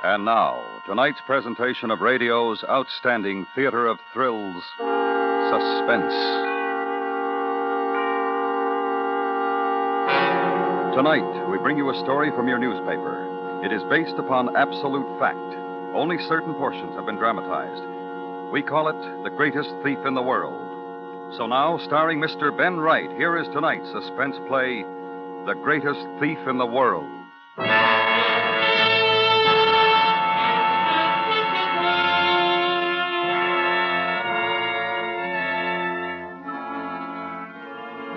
And now, tonight's presentation of radio's outstanding theater of thrills, Suspense. Tonight, we bring you a story from your newspaper. It is based upon absolute fact. Only certain portions have been dramatized. We call it The Greatest Thief in the World. So now, starring Mr. Ben Wright, here is tonight's suspense play, The Greatest Thief in the World.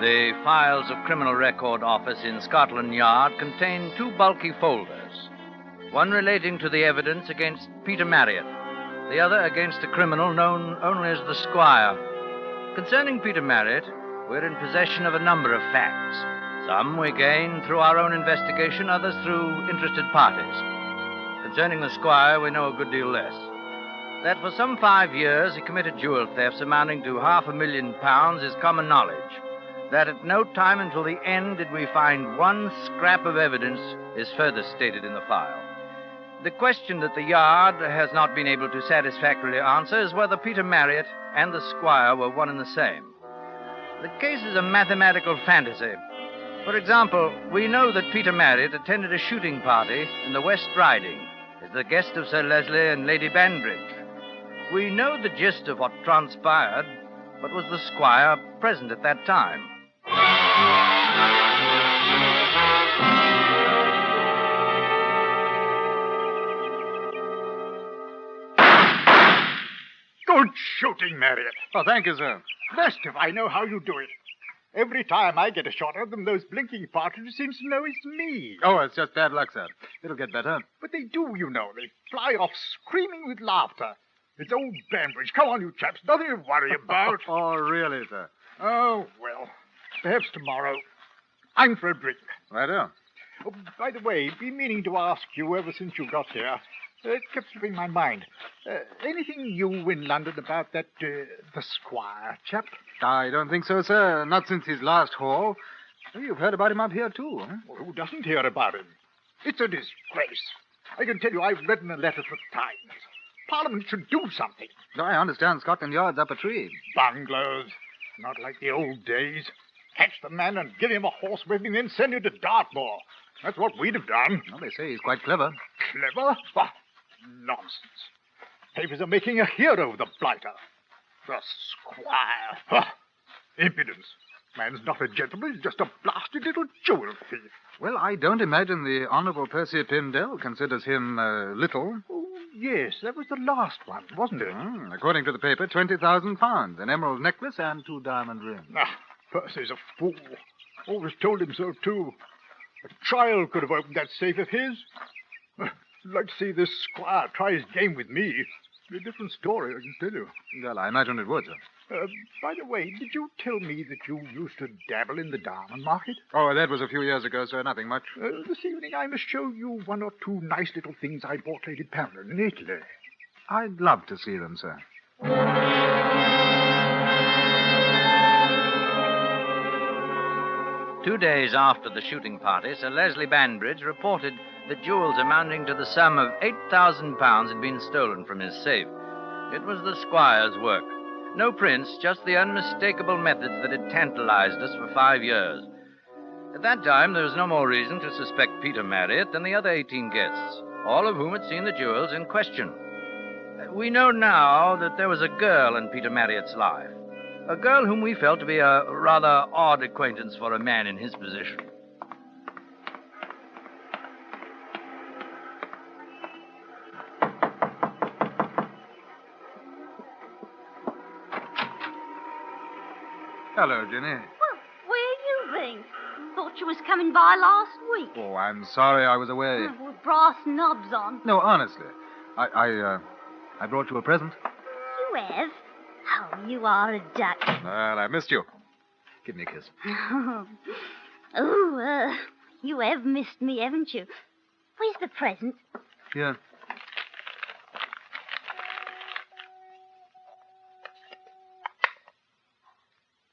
The files of Criminal Record Office in Scotland Yard contain two bulky folders, one relating to the evidence against Peter Marriot, the other against a criminal known only as the Squire. Concerning Peter Marriot, we're in possession of a number of facts. Some we gain through our own investigation, others through interested parties. Concerning the Squire, we know a good deal less. That for some 5 years he committed jewel thefts amounting to £500,000 is common knowledge. That at no time until the end did we find one scrap of evidence is further stated in the file. The question that the Yard has not been able to satisfactorily answer is whether Peter Marriot and the Squire were one and the same. The case is a mathematical fantasy. For example, we know that Peter Marriot attended a shooting party in the West Riding as the guest of Sir Leslie and Lady Banbridge. We know the gist of what transpired, but was the Squire present at that time? Good shooting, Marriott. Oh, thank you, sir. Blessed if I know how you do it. Every time I get a shot at them, those blinking partridges seem to know it's me. Oh, it's just bad luck, sir. It'll get better. But they do, you know. They fly off screaming with laughter. It's old Banbridge. Come on, you chaps. Nothing to worry about. Oh, really, sir? Oh, well. Perhaps tomorrow. I'm for a drink. Righto. Oh, by the way, been meaning to ask you ever since you got here. It kept slipping my mind. Anything new in London about that, the Squire chap? I don't think so, sir. Not since his last haul. You've heard about him up here, too, huh? Well, who doesn't hear about him? It's a disgrace. I can tell you I've read in a letter to the Times. Parliament should do something. I understand Scotland Yard's up a tree. Bungalows. Not like the old days. Catch the man and give him a horsewhipping, then send him to Dartmoor. That's what we'd have done. Well, they say he's quite clever. Clever? Oh, nonsense. Papers are making a hero of the blighter. The Squire. Oh, impudence. Man's not a gentleman. He's just a blasted little jewel thief. Well, I don't imagine the Honourable Percy Pymdale considers him little. Oh, yes, that was the last one, wasn't it? According to the paper, £20,000, an emerald necklace and 2 diamond rings. Percy's a fool. Always told him so, too. A child could have opened that safe of his. I'd like to see this Squire try his game with me. It's a different story, I can tell you. Well, I imagine it would, sir. By the way, did you tell me that you used to dabble in the diamond market? Oh, that was a few years ago, sir. Nothing much. This evening I must show you one or two nice little things I bought Lady Pamela in Italy. I'd love to see them, sir. 2 days after the shooting party, Sir Leslie Banbridge reported that jewels amounting to the sum of £8,000 had been stolen from his safe. It was the Squire's work. No prints, just the unmistakable methods that had tantalized us for 5 years. At that time, there was no more reason to suspect Peter Marriot than the other 18 guests, all of whom had seen the jewels in question. We know now that there was a girl in Peter Marriot's life. A girl whom we felt to be a rather odd acquaintance for a man in his position. Hello, Ginny. Well, where you been? Thought you was coming by last week. Oh, I'm sorry I was away. With brass knobs on. No, honestly. I brought you a present. You have? Oh, you are a duck. Well, I missed you. Give me a kiss. You have missed me, haven't you? Where's the present? Here.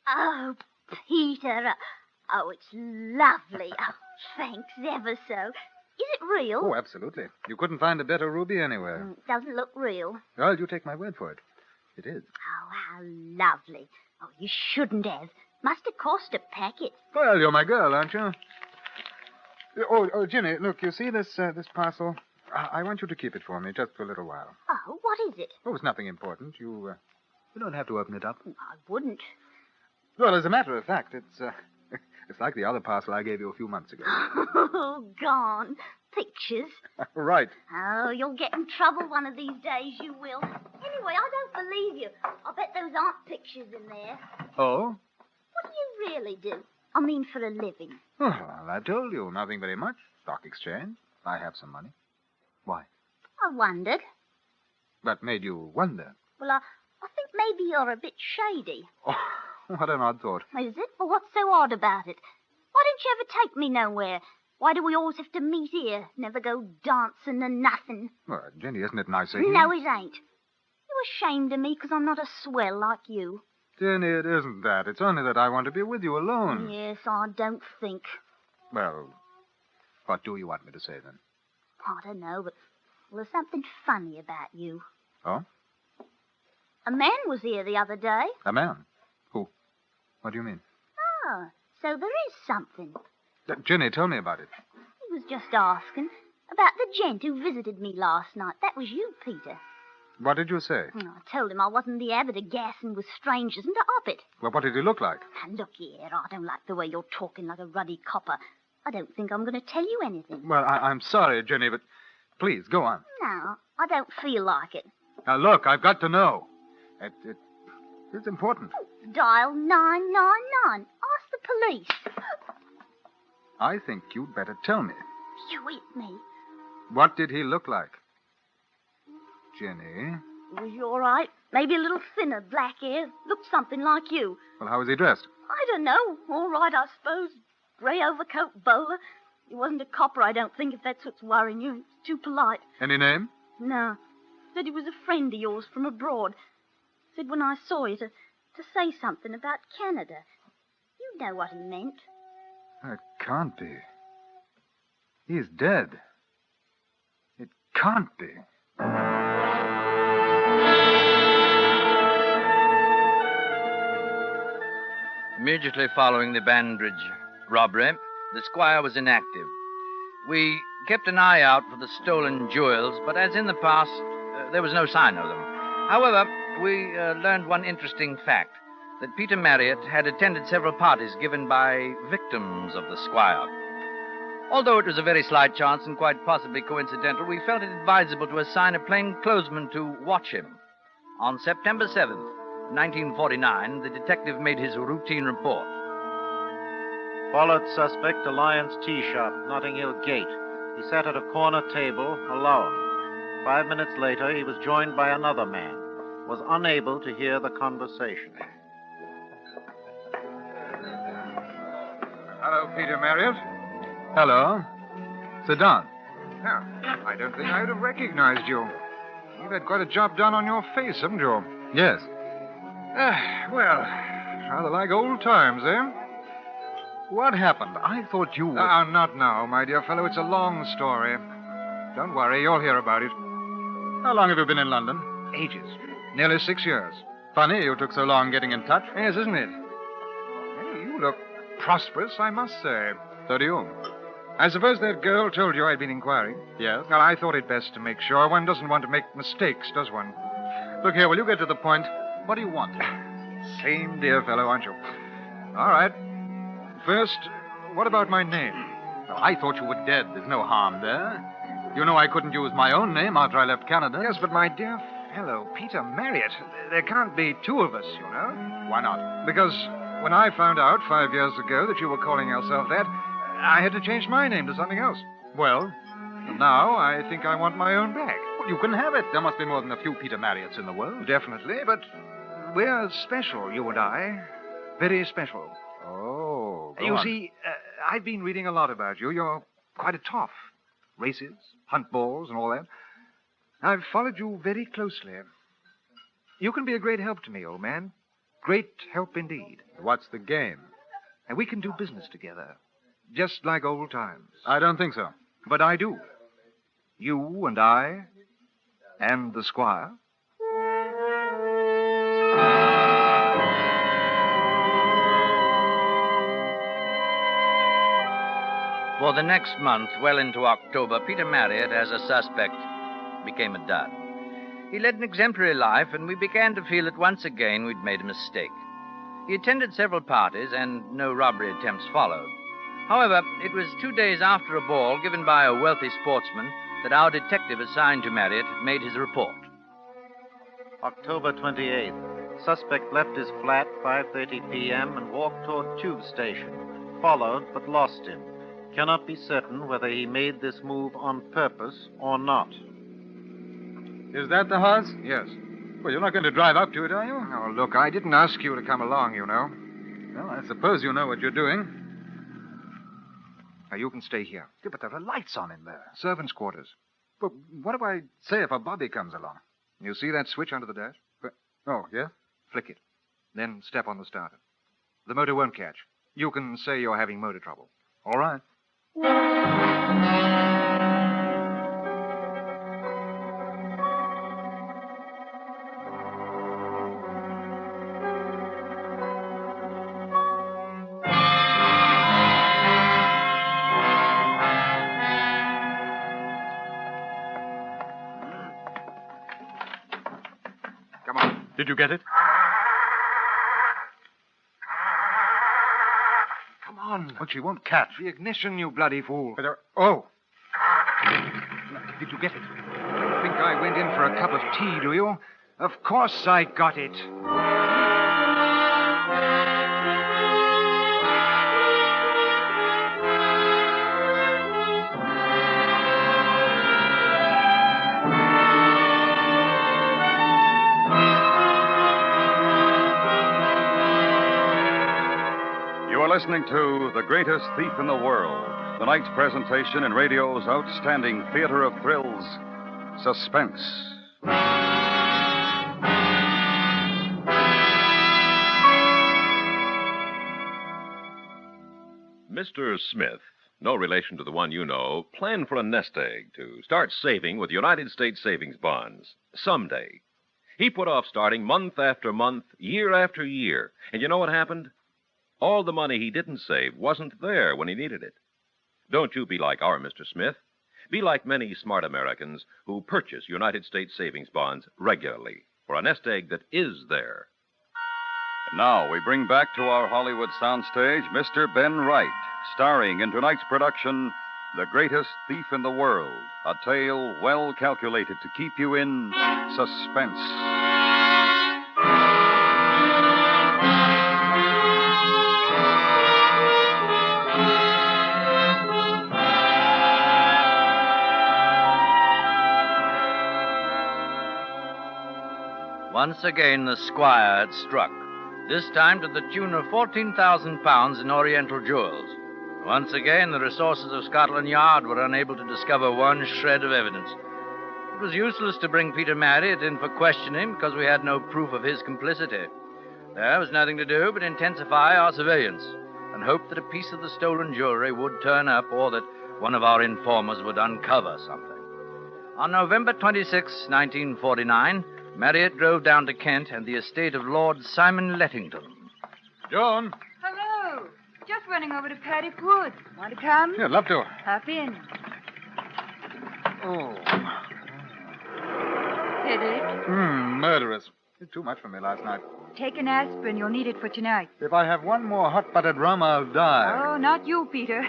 Oh, Peter. Oh, it's lovely. Oh, thanks ever so. it real? Oh, absolutely. You couldn't find a better ruby anywhere. It doesn't look real. Well, you take my word for it. It is. Oh, how lovely. Oh, you shouldn't have. Must have cost a packet. Well, you're my girl, aren't you? Oh, Ginny, look, you see this parcel? I want you to keep it for me just for a little while. Oh, what is it? Oh, it's nothing important. You don't have to open it up. I wouldn't. Well, as a matter of fact, it's it's like the other parcel I gave you a few months ago. Oh, gone. Pictures. Right. Oh, you'll get in trouble one of these days, you will. Anyway, I don't believe you. I bet those aren't pictures in there. Oh? What do you really do? I mean, for a living. Oh, well, I told you, nothing very much. Stock exchange. I have some money. Why? I wondered. What made you wonder? Well, I think maybe you're a bit shady. Oh, what an odd thought. Is it? Well, what's so odd about it? Why don't you ever take me nowhere? Why do we always have to meet here? Never go dancing and nothing. Well, Jenny, isn't it nice of you? No, it ain't. You ashamed of me because I'm not a swell like you. Jenny, it isn't that. It's only that I want to be with you alone. Yes, I don't think. Well, what do you want me to say, then? I don't know, but there's something funny about you. Oh? A man was here the other day. A man? Who? What do you mean? Oh, so there is something. Jenny, tell me about it. He was just asking about the gent who visited me last night. That was you, Peter. What did you say? I told him I wasn't the habit of gassing with strangers and to up it. Well, what did he look like? And look here, I don't like the way you're talking like a ruddy copper. I don't think I'm going to tell you anything. Well, I'm sorry, Jenny, but please, go on. No, I don't feel like it. Now, look, I've got to know. It's important. Dial 999. Ask the police. I think you'd better tell me. You hit me. What did he look like? Jenny? Was he all right? Maybe a little thinner, black hair. Looked something like you. Well, how was he dressed? I don't know. All right, I suppose. Grey overcoat, bowler. He wasn't a copper, I don't think, if that's what's worrying you. It's too polite. Any name? No. Said he was a friend of yours from abroad. Said when I saw you to say something about Canada. You know what he meant. It can't be. He's dead. It can't be. Immediately following the Banbridge robbery, the Squire was inactive. We kept an eye out for the stolen jewels, but as in the past, there was no sign of them. However, we learned one interesting fact, that Peter Marriot had attended several parties given by victims of the Squire. Although it was a very slight chance and quite possibly coincidental, we felt it advisable to assign a plainclothesman to watch him. On September 7th, 1949, the detective made his routine report. Followed suspect to Lyons Tea Shop, Notting Hill Gate. He sat at a corner table, alone. 5 minutes later, he was joined by another man. Was unable to hear the conversation. Hello, Peter Marriott. Hello. Sit down. Yeah, I don't think I would have recognized you. You've had quite a job done on your face, haven't you? Yes. Well, rather like old times, eh? What happened? I thought you were... not now, my dear fellow. It's a long story. Don't worry, you'll hear about it. How long have you been in London? Ages. Nearly 6 years. Funny you took so long getting in touch. Yes, isn't it? Hey, you look prosperous, I must say. So do you. I suppose that girl told you I'd been inquiring? Yes. Well, I thought it best to make sure. One doesn't want to make mistakes, does one? Look here, will you get to the point? What do you want? Same dear fellow, aren't you? All right. First, what about my name? Well, I thought you were dead. There's no harm there. You know I couldn't use my own name after I left Canada. Yes, but my dear fellow, Peter Marriott, there can't be two of us, you know. Why not? Because when I found out 5 years ago that you were calling yourself that, I had to change my name to something else. Well, now I think I want my own back. Well, you can have it. There must be more than a few Peter Marriotts in the world. Definitely, but we're special, you and I. Very special. Oh, you see, I've been reading a lot about you. You're quite a toff. Races, hunt balls, and all that. I've followed you very closely. You can be a great help to me, old man. Great help indeed. What's the game? And we can do business together. Just like old times. I don't think so. But I do. You and I and the Squire. For the next month, well into October, Peter Marriot, as a suspect, became a dud. He led an exemplary life, and we began to feel that once again we'd made a mistake. He attended several parties, and no robbery attempts followed. However, it was 2 days after a ball given by a wealthy sportsman that our detective assigned to Marriot made his report. October 28th. Suspect left his flat 5:30 p.m. and walked toward tube station. Followed, but lost him. Cannot be certain whether he made this move on purpose or not. Is that the horse? Yes. Well, you're not going to drive up to it, are you? Oh, look, I didn't ask you to come along, you know. Well, I suppose you know what you're doing. Now, you can stay here. Yeah, but there are lights on in there. Servants' quarters. But what do I say if a bobby comes along? You see that switch under the dash? Oh, yeah? Flick it. Then step on the starter. The motor won't catch. You can say you're having motor trouble. All right. Come on. Did you get it? Come on. But she won't catch. The ignition, you bloody fool. Oh. Did you get it? Think I went in for a cup of tea, do you? Of course I got it. You are listening to The Greatest Thief in the World, tonight's presentation in radio's outstanding theater of thrills, Suspense. Mr. Smith, no relation to the one you know, planned for a nest egg to start saving with United States savings bonds someday. He put off starting month after month, year after year. And you know what happened? All the money he didn't save wasn't there when he needed it. Don't you be like our Mr. Smith. Be like many smart Americans who purchase United States savings bonds regularly for a nest egg that is there. And now we bring back to our Hollywood soundstage Mr. Ben Wright, starring in tonight's production, The Greatest Thief in the World, a tale well calculated to keep you in suspense. Once again, the Squire had struck, this time to the tune of 14,000 pounds in Oriental jewels. Once again, the resources of Scotland Yard were unable to discover one shred of evidence. It was useless to bring Peter Marriot in for questioning because we had no proof of his complicity. There was nothing to do but intensify our surveillance and hope that a piece of the stolen jewelry would turn up or that one of our informers would uncover something. On November 26, 1949, Marriott drove down to Kent and the estate of Lord Simon Leddington. Joan. Hello. Just running over to Paddy Wood. Want to come? Yeah, love to. Hop in. Oh. Headache? Murderous. It's too much for me last night. Take an aspirin. You'll need it for tonight. If I have one more hot buttered rum, I'll die. Oh, not you, Peter.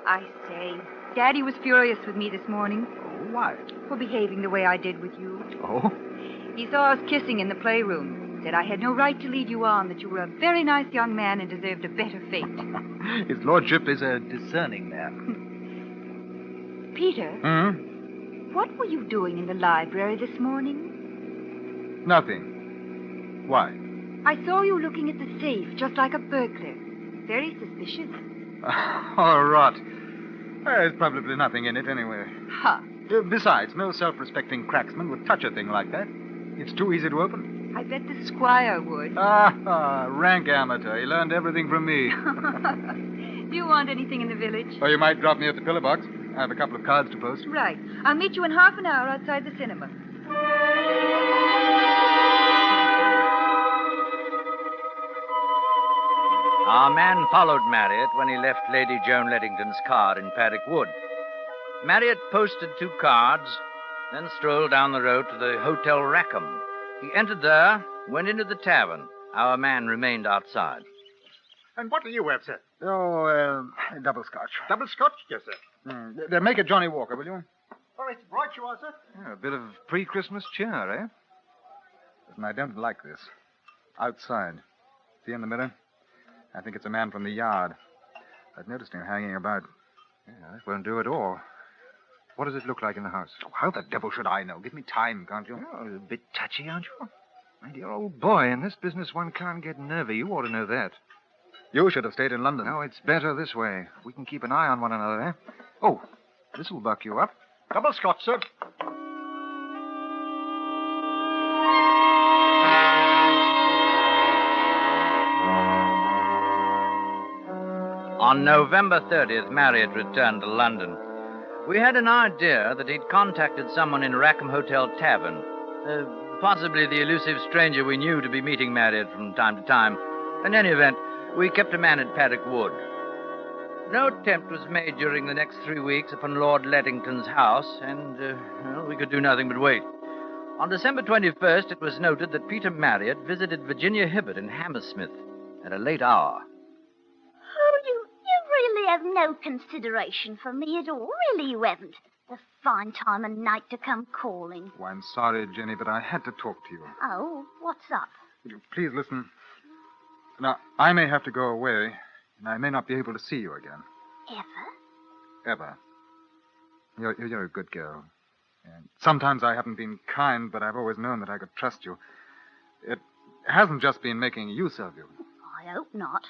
I say, Daddy was furious with me this morning. Oh, why? For behaving the way I did with you. Oh? He saw us kissing in the playroom. Said I had no right to lead you on, that you were a very nice young man and deserved a better fate. His lordship is a discerning man. Peter? Hmm? What were you doing in the library this morning? Nothing. Why? I saw you looking at the safe, just like a burglar. Very suspicious. Oh, rot. There's probably nothing in it anyway. Ha! Besides, no self-respecting cracksman would touch a thing like that. It's too easy to open. I bet the Squire would. Rank amateur. He learned everything from me. Do you want anything in the village? Or you might drop me at the pillar box. I have a couple of cards to post. Right. I'll meet you in half an hour outside the cinema. Our man followed Marriott when he left Lady Joan Leddington's car in Paddock Wood. Marriott posted 2 cards, then strolled down the road to the Hotel Rackham. He entered there, went into the tavern. Our man remained outside. And what do you have, sir? Oh, double scotch. Double scotch? Yes, sir. Make it Johnny Walker, will you? All right, right you are, sir. Yeah, a bit of pre-Christmas cheer, eh? Listen, I don't like this. Outside. See in the mirror? I think it's a man from the yard. I've noticed him hanging about. Yeah, that won't do at all. What does it look like in the house? Oh, how the devil should I know? Give me time, can't you? Oh, a bit touchy, aren't you? My dear old boy, in this business one can't get nervy. You ought to know that. You should have stayed in London. No, it's better this way. We can keep an eye on one another, eh? Oh, this will buck you up. Double scotch, sir. On November 30th, Marriott returned to London. We had an idea that he'd contacted someone in Rackham Hotel Tavern, possibly the elusive stranger we knew to be meeting Marriott from time to time. In any event, we kept a man at Paddock Wood. No attempt was made during the next 3 weeks upon Lord Leddington's house, and we could do nothing but wait. On December 21st, it was noted that Peter Marriott visited Virginia Hibbert in Hammersmith at a late hour. Oh, you really have no consideration for me at all. Really, you haven't. A fine time of night to come calling. Oh, I'm sorry, Ginny, but I had to talk to you. Oh, what's up? Would you please listen? Now, I may have to go away, and I may not be able to see you again. Ever? Ever. You're a good girl. And sometimes I haven't been kind, but I've always known that I could trust you. It hasn't just been making use of you. I hope not.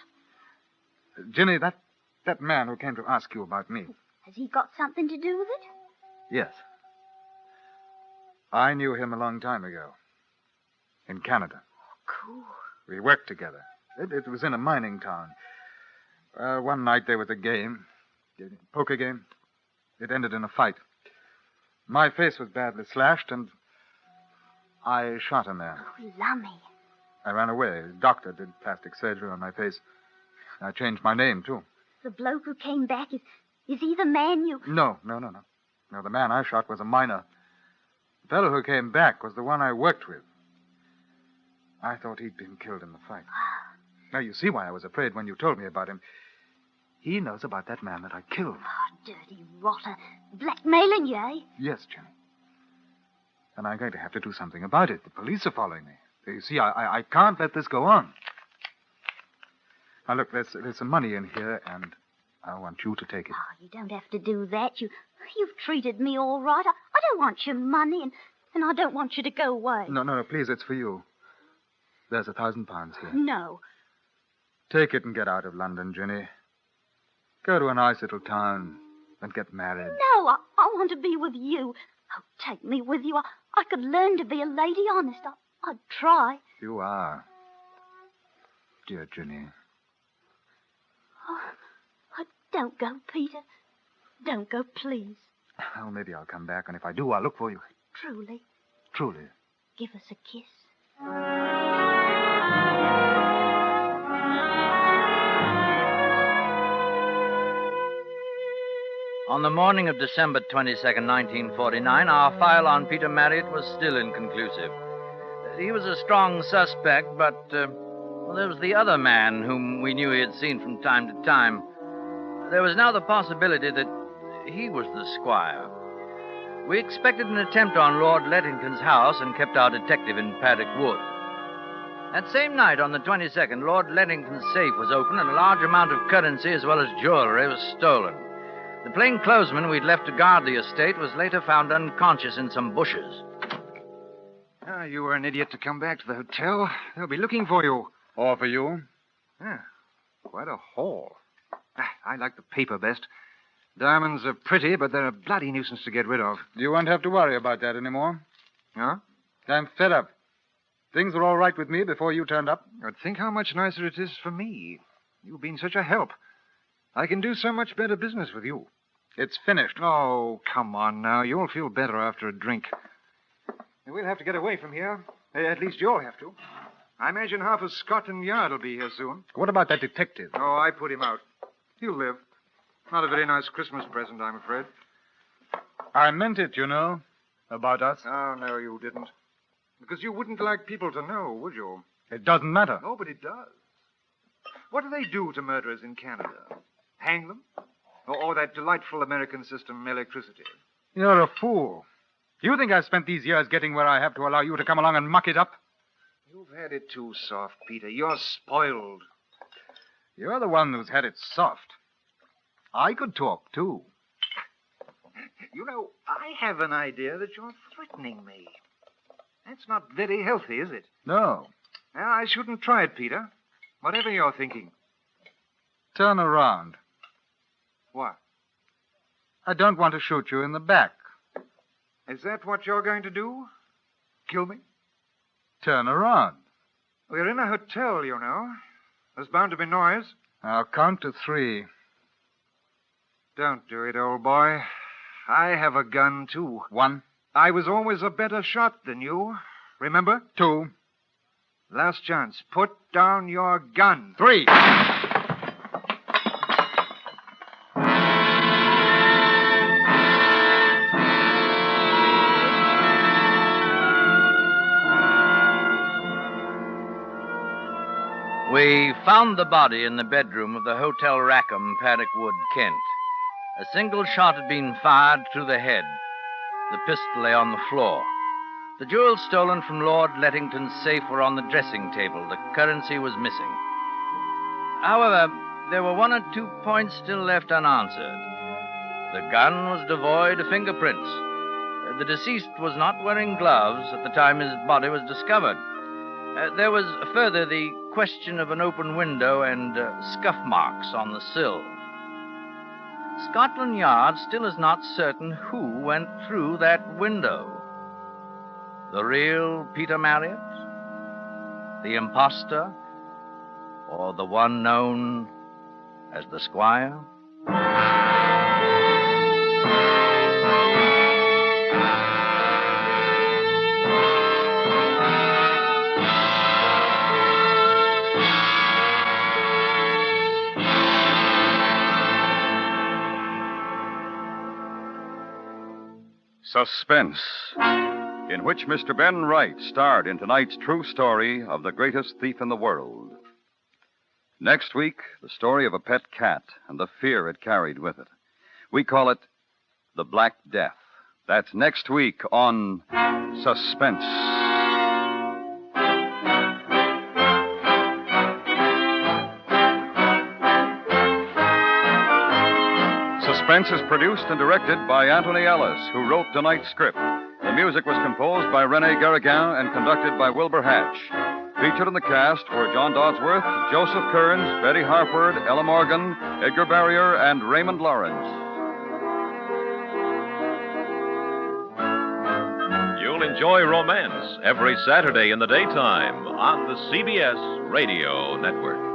Ginny, that man who came to ask you about me. Has he got something to do with it? Yes. I knew him a long time ago. In Canada. Oh, cool. We worked together. It was in a mining town. One night there was a game. A poker game. It ended in a fight. My face was badly slashed, and I shot a man. Oh, lummy. I ran away. The doctor did plastic surgery on my face. I changed my name, too. The bloke who came back, is he the man you... No. No, the man I shot was a miner. The fellow who came back was the one I worked with. I thought he'd been killed in the fight. Now, you see why I was afraid when you told me about him. He knows about that man that I killed. Oh, dirty rotter. Blackmailing you, eh? Yes, Jim. And I'm going to have to do something about it. The police are following me. You see, I can't let this go on. Now, look, there's some money in here, and I want you to take it. Oh, you don't have to do that. You've treated me all right. I don't want your money, and I don't want you to go away. No, please, it's for you. There's £1,000 here. No. Take it and get out of London, Ginny. Go to a nice little town and get married. No, I want to be with you. Oh, take me with you. I could learn to be a lady, honest. I'd try. You are. Dear Ginny. Oh, don't go, Peter. Don't go, please. Well, maybe I'll come back, and if I do, I'll look for you. Truly. Truly. Give us a kiss. On the morning of December 22nd, 1949, our file on Peter Marriott was still inconclusive. He was a strong suspect, but there was the other man whom we knew he had seen from time to time. There was now the possibility that he was the Squire. We expected an attempt on Lord Leddington's house and kept our detective in Paddock Wood. That same night, on the 22nd, Lord Leddington's safe was opened and a large amount of currency as well as jewelry was stolen. The plainclothesman we'd left to guard the estate was later found unconscious in some bushes. You were an idiot to come back to the hotel. They'll be looking for you. Or for you? Yeah, quite a haul. I like the paper best. Diamonds are pretty, but they're a bloody nuisance to get rid of. You won't have to worry about that anymore. Huh? I'm fed up. Things were all right with me before you turned up. But think how much nicer it is for me. You've been such a help. I can do so much better business with you. It's finished. Oh, come on now. You'll feel better after a drink. We'll have to get away from here. At least you'll have to. I imagine half of Scotland Yard will be here soon. What about that detective? Oh, I put him out. He'll live. Not a very nice Christmas present, I'm afraid. I meant it, you know, about us. Oh, no, you didn't. Because you wouldn't like people to know, would you? It doesn't matter. Oh, but it does. What do they do to murderers in Canada? Hang them? Or that delightful American system, electricity? You're a fool. You think I've spent these years getting where I have to allow you to come along and muck it up? You've had it too soft, Peter. You're spoiled. You're the one who's had it soft. I could talk, too. You know, I have an idea that you're threatening me. That's not very healthy, is it? No. Well, I shouldn't try it, Peter. Whatever you're thinking. Turn around. What? I don't want to shoot you in the back. Is that what you're going to do? Kill me? Turn around. We're in a hotel, you know. There's bound to be noise. I'll count to 3. Don't do it, old boy. I have a gun, too. 1. I was always a better shot than you. Remember? 2. Last chance. Put down your gun. 3. We found the body in the bedroom of the Hotel Rackham, Paddock Wood, Kent. A single shot had been fired through the head. The pistol lay on the floor. The jewels stolen from Lord Leddington's safe were on the dressing table. The currency was missing. However, there were 1 or 2 points still left unanswered. The gun was devoid of fingerprints. The deceased was not wearing gloves at the time his body was discovered. There was further the question of an open window and scuff marks on the sill. Scotland Yard still is not certain who went through that window. The real Peter Marriot? The imposter? Or the one known as the Squire? Suspense, in which Mr. Ben Wright starred in tonight's true story of the greatest thief in the world. Next week, the story of a pet cat and the fear it carried with it. We call it The Black Death. That's next week on Suspense. Suspense is produced and directed by Antony Ellis, who wrote tonight's script. The music was composed by René Garrigan and conducted by Wilbur Hatch. Featured in the cast were John Dodsworth, Joseph Kearns, Betty Harford, Ella Morgan, Edgar Barrier, and Raymond Lawrence. You'll enjoy romance every Saturday in the daytime on the CBS Radio Network.